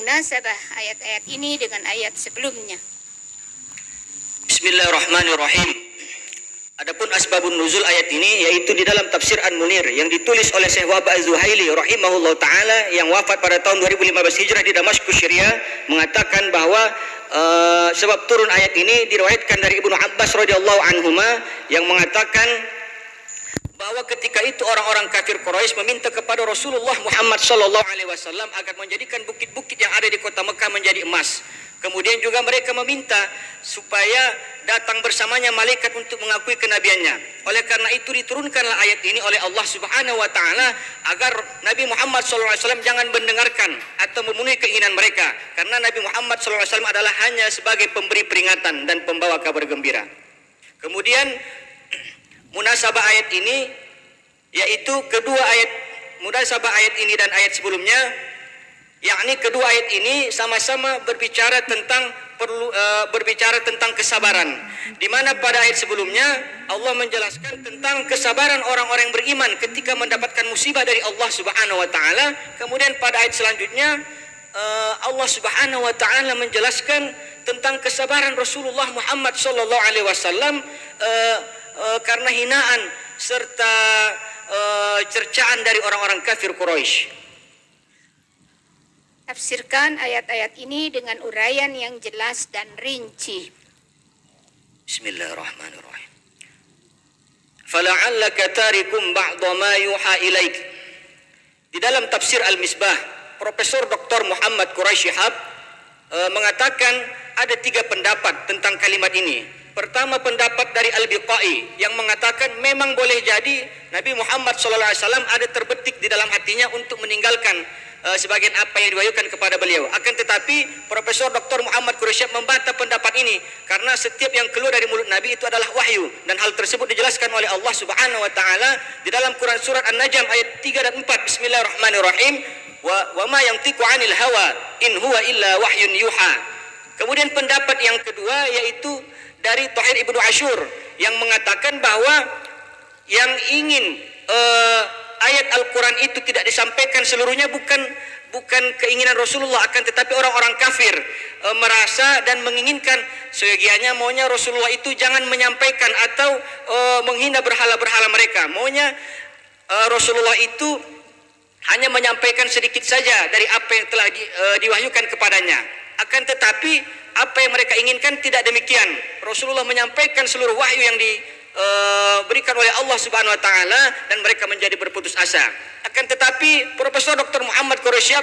munasabah ayat-ayat ini dengan ayat sebelumnya. Bismillahirrahmanirrahim. Adapun asbabun nuzul ayat ini yaitu di dalam tafsir An-Munir yang ditulis oleh Syekh Wahab Az-Zuhaili rahimahullah taala yang wafat pada tahun 2015 Hijrah di Damaskus, Syria, mengatakan bahwa sebab turun ayat ini diriwayatkan dari Ibnu Abbas radhiyallahu anhuma yang mengatakan bahwa ketika itu orang-orang kafir Quraisy meminta kepada Rasulullah Muhammad sallallahu alaihi wasallam agar menjadikan bukit-bukit yang ada di kota Mekah menjadi emas. Kemudian juga mereka meminta supaya datang bersamanya malaikat untuk mengakui kenabiannya. Oleh karena itu diturunkanlah ayat ini oleh Allah Subhanahu wa taala agar Nabi Muhammad SAW jangan mendengarkan atau memenuhi keinginan mereka, karena Nabi Muhammad SAW adalah hanya sebagai pemberi peringatan dan pembawa kabar gembira. Kemudian munasabah ayat ini yaitu kedua ayat, munasabah ayat ini dan ayat sebelumnya, yakni kedua ayat ini sama-sama berbicara tentang kesabaran, di mana pada ayat sebelumnya Allah menjelaskan tentang kesabaran orang-orang yang beriman ketika mendapatkan musibah dari Allah Subhanahu wa taala. Kemudian pada ayat selanjutnya Allah Subhanahu wa taala menjelaskan tentang kesabaran Rasulullah Muhammad sallallahu alaihi wasallam karena hinaan serta cercaan dari orang-orang kafir Quraisy. Tafsirkan ayat-ayat ini dengan uraian yang jelas dan rinci. Bismillahirrahmanirrahim. Fala'allaka tarikum ba'dha ma yuha ilaik. Di dalam tafsir Al-Misbah, Profesor Dr. Muhammad Quraisy Shihab mengatakan ada 3 pendapat tentang kalimat ini. Pertama, pendapat dari Al-Biqai yang mengatakan memang boleh jadi Nabi Muhammad SAW ada terbetik di dalam hatinya untuk meninggalkan sebagian apa yang diwahyukan kepada beliau. Akan tetapi Profesor Dr. Muhammad Quraisy membantah pendapat ini karena setiap yang keluar dari mulut Nabi itu adalah wahyu, dan hal tersebut dijelaskan oleh Allah Subhanahu wa taala di dalam Quran surat An-Najm ayat 3 dan 4. Bismillahirrahmanirrahim. Wa ma yantiqu 'anil hawa in huwa illa wahyun yuha. Kemudian pendapat yang kedua yaitu dari Thahir Ibnu Ashur yang mengatakan bahwa yang ingin ayat Al-Quran itu tidak disampaikan seluruhnya bukan keinginan Rasulullah, akan tetapi orang-orang kafir merasa dan menginginkan seyogianya maunya Rasulullah itu jangan menyampaikan atau menghina berhala-berhala mereka. Maunya Rasulullah itu hanya menyampaikan sedikit saja dari apa yang telah diwahyukan kepadanya. Akan tetapi apa yang mereka inginkan tidak demikian. Rasulullah menyampaikan seluruh wahyu yang diberikan oleh Allah Subhanahu wa taala dan mereka menjadi berputus asa. Akan tetapi Profesor Dr. Muhammad Quraisy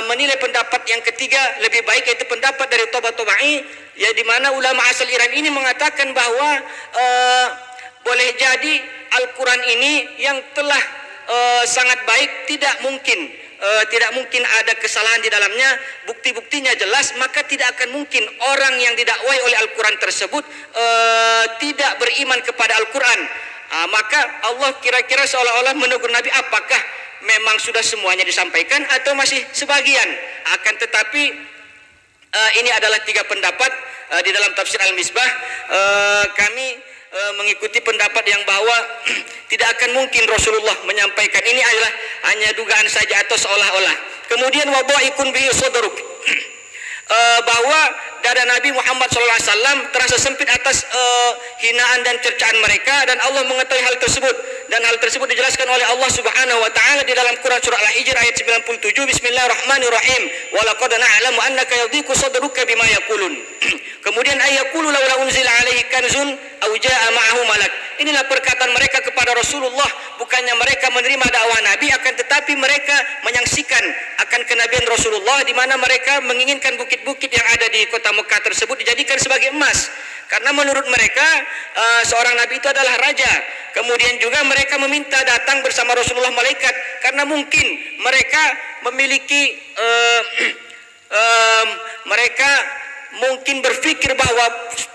menilai pendapat yang ketiga lebih baik, yaitu pendapat dari Tabatabai, ya, di mana ulama asal Iran ini mengatakan bahwa boleh jadi Al-Quran ini yang telah sangat baik tidak mungkin ada kesalahan di dalamnya, bukti-buktinya jelas, maka tidak akan mungkin orang yang didakwai oleh Al-Quran tersebut tidak beriman kepada Al-Quran. Maka Allah kira-kira seolah-olah menegur Nabi, apakah memang sudah semuanya disampaikan atau masih sebagian. Akan tetapi ini adalah 3 pendapat di dalam tafsir Al-Misbah. Kami mengikuti pendapat yang bahwa tidak akan mungkin Rasulullah menyampaikan, ini adalah hanya dugaan saja atau seolah-olah. Kemudian wadha'ikun bihi sadruk, bahwa dada Nabi Muhammad SAW terasa sempit atas hinaan dan cercaan mereka, dan Allah mengetahui hal tersebut, dan hal tersebut dijelaskan oleh Allah Subhanahu wa taala di dalam Quran surah Al-Hijr ayat 97. Bismillahirrahmanirrahim. Wa laqad na'lamu annaka yadhiqu sadruka bima yaqulun. Kemudian ayaqulu laula unzila alaihi kanzun aw jaa ma'ahu malak. Inilah perkataan mereka kepada Rasulullah, bukannya mereka menerima dakwah Nabi, akan tetapi mereka menyaksikan akan kenabian Rasulullah, di mana mereka menginginkan bukit-bukit yang ada di kota Mekah tersebut dijadikan sebagai emas, karena menurut mereka seorang nabi itu adalah raja. Kemudian juga mereka meminta datang bersama Rasulullah malaikat, karena mungkin mereka memiliki mereka mungkin berpikir bahwa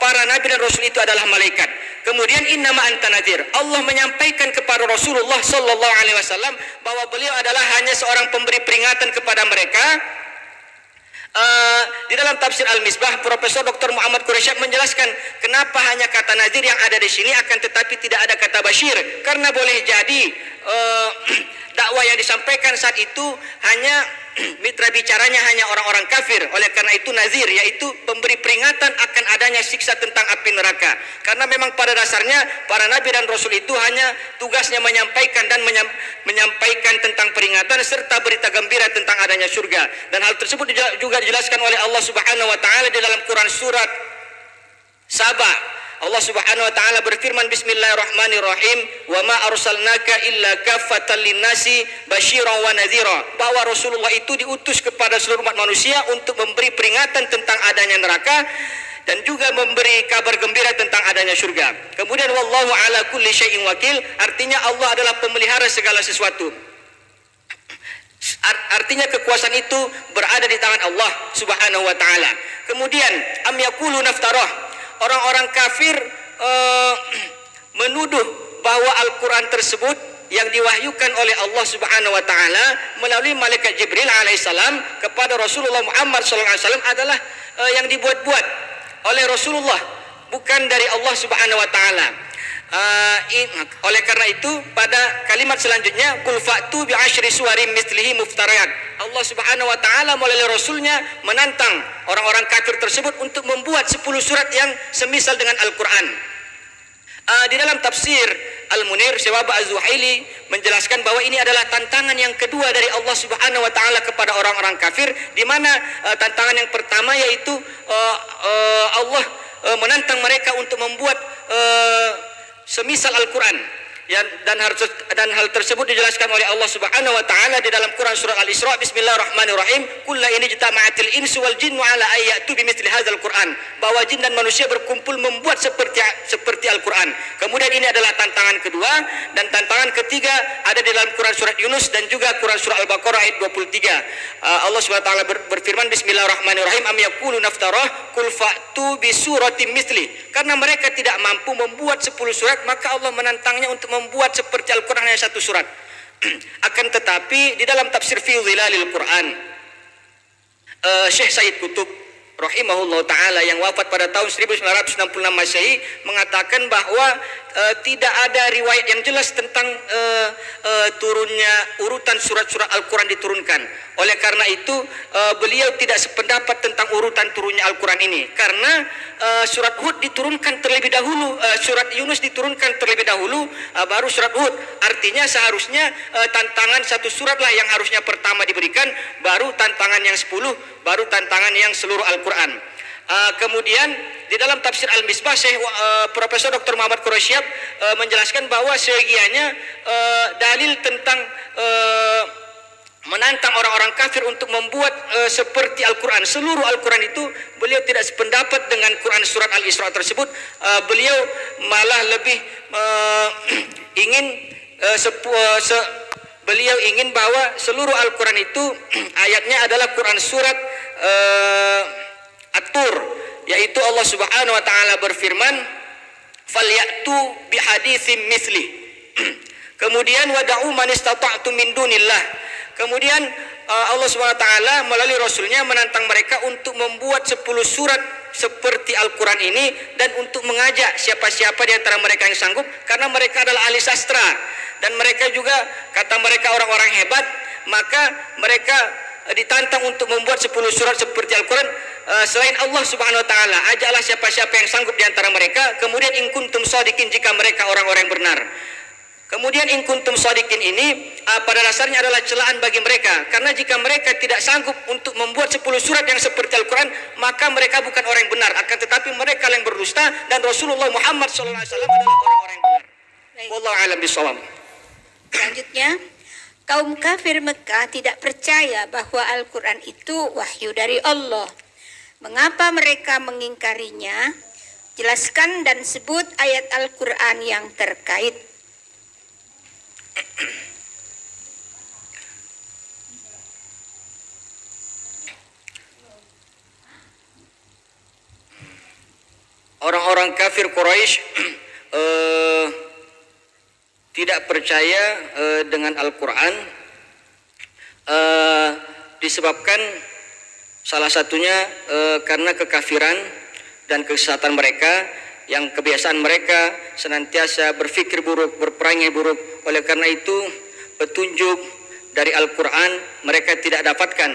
para nabi dan rasul itu adalah malaikat. Kemudian innama anta nadhir, Allah menyampaikan kepada Rasulullah sallallahu alaihi wasallam bahwa beliau adalah hanya seorang pemberi peringatan kepada mereka. Di dalam tafsir Al-Misbah, Profesor Dr. Muhammad Quraisy menjelaskan kenapa hanya kata nadhir yang ada di sini, akan tetapi tidak ada kata basyir, karena boleh jadi dakwah yang disampaikan saat itu hanya mitra bicaranya hanya orang-orang kafir. Oleh karena itu nazir, yaitu pemberi peringatan akan adanya siksa tentang api neraka. Karena memang pada dasarnya para nabi dan rasul itu hanya tugasnya menyampaikan dan menyampaikan tentang peringatan serta berita gembira tentang adanya surga. Dan hal tersebut juga dijelaskan oleh Allah Subhanahu wa taala di dalam Quran surat Saba. Allah Subhanahu wa taala berfirman, bismillahirrahmanirrahim, wa ma arsalnaka illa kaffatan linnasi basyiran wa nadhira, bahwa Rasulullah itu diutus kepada seluruh umat manusia untuk memberi peringatan tentang adanya neraka dan juga memberi kabar gembira tentang adanya surga. Kemudian wallahu ala kulli syai'in wakil, artinya Allah adalah pemelihara segala sesuatu. Artinya kekuasaan itu berada di tangan Allah Subhanahu wa taala. Kemudian am yaqulu naftarah, orang-orang kafir menuduh bahwa Al-Quran tersebut yang diwahyukan oleh Allah Subhanahu wa taala melalui malaikat Jibril alaihissalam kepada Rasulullah Muhammad SAW adalah yang dibuat-buat oleh Rasulullah, bukan dari Allah Subhanahu wa taala. Oleh karena itu pada kalimat selanjutnya, qul fa'tu bi asyri suwarin mithlihi muftariyat, Allah Subhanahu wa taala melalui rasulnya menantang orang-orang kafir tersebut untuk membuat 10 surat yang semisal dengan Al-Qur'an. Di dalam tafsir Al-Munir, Syekh Az-Zuhaili menjelaskan bahwa ini adalah tantangan yang kedua dari Allah Subhanahu wa taala kepada orang-orang kafir, di mana tantangan yang pertama yaitu Allah menantang mereka untuk membuat semisal Al-Quran, dan hal tersebut dijelaskan oleh Allah Subhanahu wa taala di dalam Quran surah Al-Isra, bismillahirrahmanirrahim, qul la in ijtama'atil insu wal jinnu ala ayyatu bimithli hadzal Qur'an, bahwa jin dan manusia berkumpul membuat seperti Al-Quran. Kemudian ini adalah tantangan kedua, dan tantangan ketiga ada di dalam Quran surat Yunus dan juga Quran surah Al-Baqarah ayat 23. Allah Subhanahu wa taala berfirman, bismillahirrahmanirrahim, am yaqulu naftarah qul fa'tu bi suratin mithli, karena mereka tidak mampu membuat 10 surat maka Allah menantangnya untuk membuat seperti Al-Quran hanya 1 surat. Akan tetapi di dalam tafsir fi Dhilalil Quran, Syekh Said Qutb rahimahullah ta'ala yang wafat pada tahun 1966 Masehi mengatakan bahwa tidak ada riwayat yang jelas tentang turunnya urutan surat-surat Al-Quran diturunkan. Oleh karena itu beliau tidak sependapat tentang urutan turunnya Al-Quran ini, karena surat Hud diturunkan terlebih dahulu, surat Yunus diturunkan terlebih dahulu, baru surat Hud. Artinya seharusnya tantangan 1 surat lah yang harusnya pertama diberikan, baru tantangan yang 10, baru tantangan yang seluruh Al-Quran. Kemudian di dalam tafsir Al-Misbah, Syekh Profesor Dr. Muhammad Quraisy menjelaskan bahwa seyogianya dalil tentang menantang orang-orang kafir untuk membuat seperti Al-Quran, seluruh Al-Quran itu, beliau tidak sependapat dengan Quran surat Al-Isra tersebut. Beliau malah lebih ingin beliau ingin bahwa seluruh Al-Quran itu ayatnya adalah Quran surat At-Tur, yaitu Allah Subhanahu wa taala berfirman, falyatu bihaditsin mithli. Kemudian wada'u man istata'tum min dunillah. Kemudian Allah Subhanahu wa taala melalui rasulnya menantang mereka untuk membuat 10 surat seperti Al-Quran ini, dan untuk mengajak siapa-siapa di antara mereka yang sanggup, karena mereka adalah ahli sastra dan mereka juga, kata mereka, orang-orang hebat, maka mereka ditantang untuk membuat 10 surat seperti Al-Quran selain Allah Subhanahu wa taala. Ajaklah siapa-siapa yang sanggup di antara mereka. Kemudian in kuntum shadiqin, jika mereka orang-orang yang benar. Kemudian in kuntum shadiqin ini pada dasarnya adalah celaan bagi mereka, karena jika mereka tidak sanggup untuk membuat 10 surat yang seperti Al-Quran, maka mereka bukan orang yang benar, akan tetapi mereka yang berdusta, dan Rasulullah Muhammad SAW adalah orang-orang yang benar. Wallahu a'lam bishawab. Selanjutnya, kaum kafir Mekah tidak percaya bahwa Al-Quran itu wahyu dari Allah. Mengapa mereka mengingkarinya? Jelaskan dan sebut ayat Al-Quran yang terkait. Orang-orang kafir Quraisy tidak percaya dengan Al-Quran disebabkan salah satunya karena kekafiran dan kesesatan mereka, yang kebiasaan mereka senantiasa berpikir buruk, berperangai buruk. Oleh karena itu petunjuk dari Al-Quran mereka tidak dapatkan,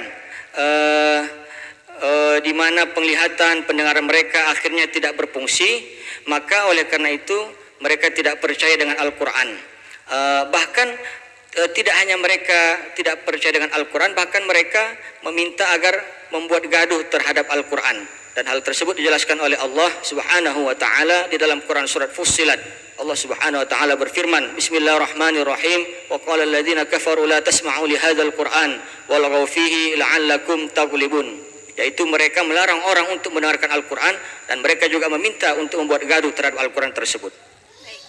di mana penglihatan, pendengaran mereka akhirnya tidak berfungsi, maka oleh karena itu mereka tidak percaya dengan Al-Quran. Bahkan tidak hanya mereka tidak percaya dengan Al-Quran, bahkan mereka meminta agar membuat gaduh terhadap Al-Quran. Dan hal tersebut dijelaskan oleh Allah Subhanahu wa taala di dalam Quran surat Fussilat. Allah Subhanahu wa taala berfirman, Bismillahirrahmanirrahim, wa qala alladziina kafaru la tasma'u li hadzal Qur'an walghaw fihi la'allakum taghlibun. Yaitu mereka melarang orang untuk mendengarkan Al-Quran dan mereka juga meminta untuk membuat gaduh terhadap Al-Quran tersebut. Baik.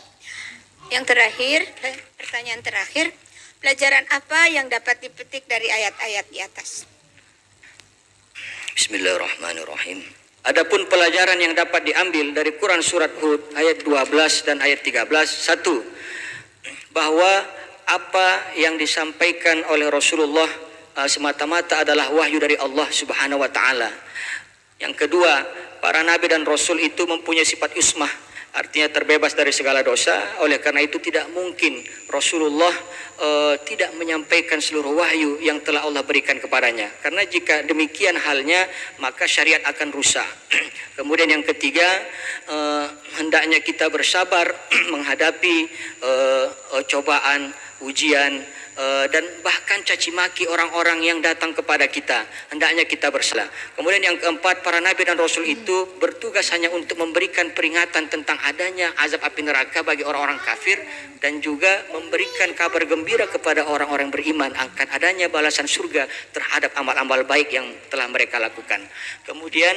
Yang terakhir, pertanyaan terakhir, pelajaran apa yang dapat dipetik dari ayat-ayat di atas? Bismillahirrahmanirrahim. Adapun pelajaran yang dapat diambil dari Quran surat Hud ayat 12 dan ayat 13, satu, bahwa apa yang disampaikan oleh Rasulullah semata-mata adalah wahyu dari Allah Subhanahu wa taala. Yang kedua, para nabi dan rasul itu mempunyai sifat ismah, artinya terbebas dari segala dosa. Oleh karena itu tidak mungkin Rasulullah tidak menyampaikan seluruh wahyu yang telah Allah berikan kepadanya. Karena jika demikian halnya, maka syariat akan rusak. Kemudian yang ketiga, hendaknya kita bersabar menghadapi cobaan, ujian, dan bahkan caci maki orang-orang yang datang kepada kita. Hendaknya kita bersalah. Kemudian yang keempat, para nabi dan rasul itu bertugas hanya untuk memberikan peringatan tentang adanya azab api neraka bagi orang-orang kafir, dan juga memberikan kabar gembira kepada orang-orang beriman akan adanya balasan surga terhadap amal-amal baik yang telah mereka lakukan. Kemudian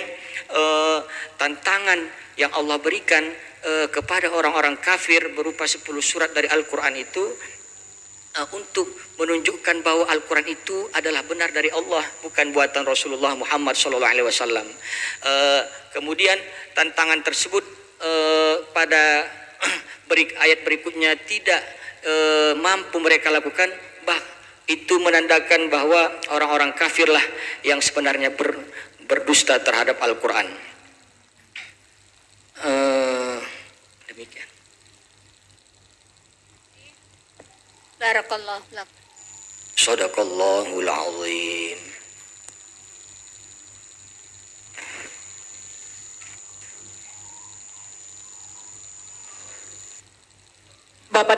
tantangan yang Allah berikan kepada orang-orang kafir berupa 10 surat dari Al-Quran itu untuk menunjukkan bahwa Al-Quran itu adalah benar dari Allah, bukan buatan Rasulullah Muhammad SAW. Kemudian tantangan tersebut pada ayat berikutnya tidak mampu mereka lakukan, itu menandakan bahwa orang-orang kafirlah yang sebenarnya berdusta terhadap Al-Quran. Demikian. Barakallahu lakum. Shadaqallahul azim.